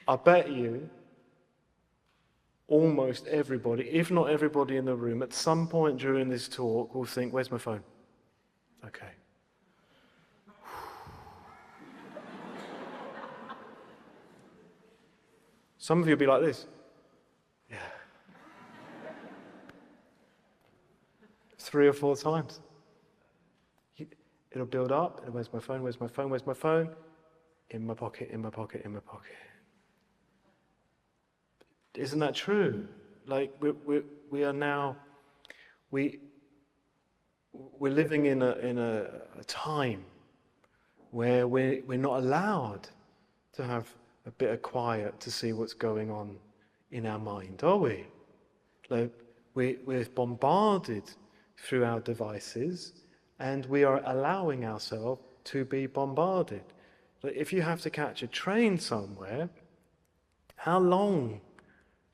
I bet you almost everybody, if not everybody in the room, at some point during this talk will think, where's my phone? Okay. Some of you will be like this. Yeah. 3 or 4 times. It'll build up. Where's my phone? Where's my phone? Where's my phone? In my pocket, in my pocket, in my pocket. Isn't that true? Like we are now, we're living in a time where we're not allowed to have a bit of quiet to see what's going on in our mind, are we? Like we're bombarded through our devices, and we are allowing ourselves to be bombarded. Like if you have to catch a train somewhere, how long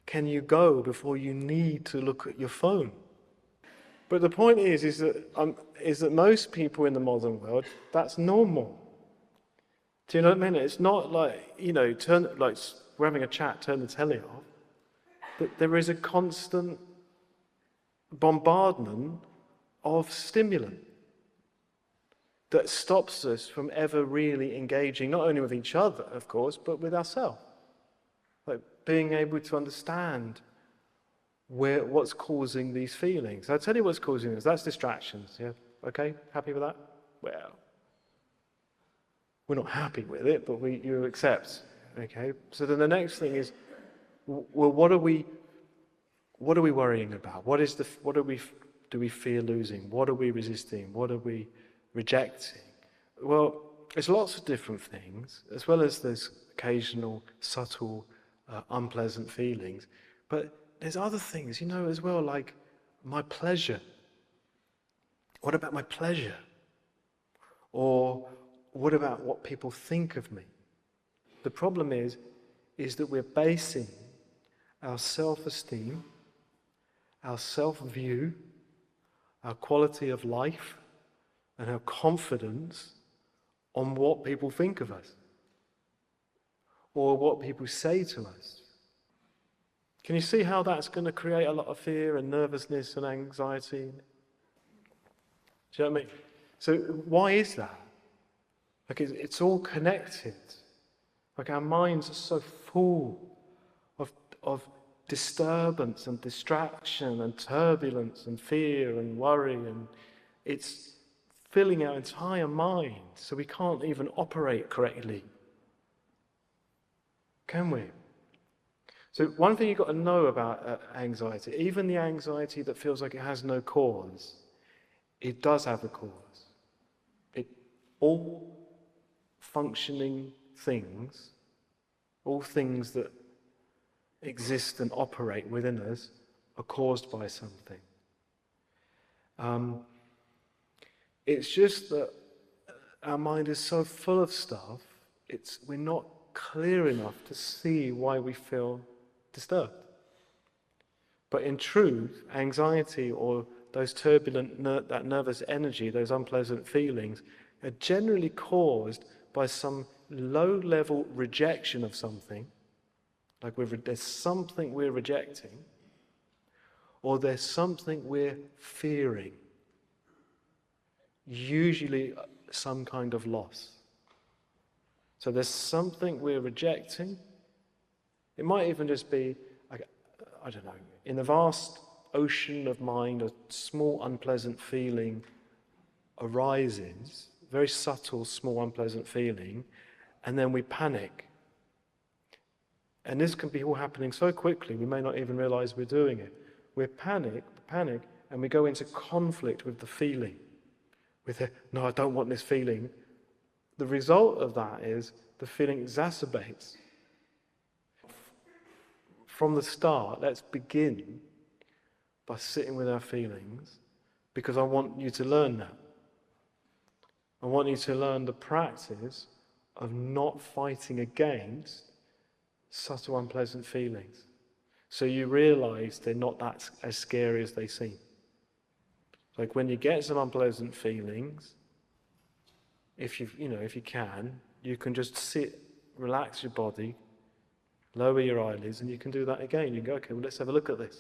can you go before you need to look at your phone? But the point is that most people in the modern world, that's normal. Do you know what I mean? It's not like, like we're having a chat, turn the telly off. But there is a constant bombardment of stimulant that stops us from ever really engaging, not only with each other, of course, but with ourselves. Like being able to understand what's causing these feelings. I'll tell you what's causing this. That's distractions, yeah? Okay? Happy with that? Well, we're not happy with it, but you accept. Okay? So then the next thing is, well, what are we worrying about? Do we fear losing? What are we resisting? What are we rejecting? Well, there's lots of different things, as well as there's occasional subtle unpleasant feelings. But there's other things, as well, like my pleasure. What about my pleasure? Or what about what people think of me? The problem is that we're basing our self-esteem, our self-view, our quality of life, and our confidence on what people think of us or what people say to us. Can you see how that's going to create a lot of fear and nervousness and anxiety? Do you know what I mean? So why is that? Like it's all connected. Like our minds are so full of disturbance and distraction and turbulence and fear and worry, and it's filling our entire mind, so we can't even operate correctly. Can we? So one thing you've got to know about anxiety, even the anxiety that feels like it has no cause, it does have a cause. All functioning things, all things that exist and operate within us are caused by something. It's just that our mind is so full of stuff, we're not clear enough to see why we feel disturbed. But in truth, anxiety or those turbulent, that nervous energy, those unpleasant feelings, are generally caused by some low-level rejection of something, like there's something we're rejecting, or there's something we're fearing, usually some kind of loss. So there's something we're rejecting. It might even just be, I don't know, in the vast ocean of mind, a small unpleasant feeling arises, very subtle, small unpleasant feeling, and then we panic. And this can be all happening so quickly, we may not even realize we're doing it. We panic, and we go into conflict with the feeling. No, I don't want this feeling. The result of that is the feeling exacerbates. From the start, let's begin by sitting with our feelings, because I want you to learn that. I want you to learn the practice of not fighting against subtle unpleasant feelings. So you realize they're not that as scary as they seem. Like when you get some unpleasant feelings, if you can, you can just sit, relax your body, Lower your eyelids and you can do that again. You can go, okay, well, let's have a look at this.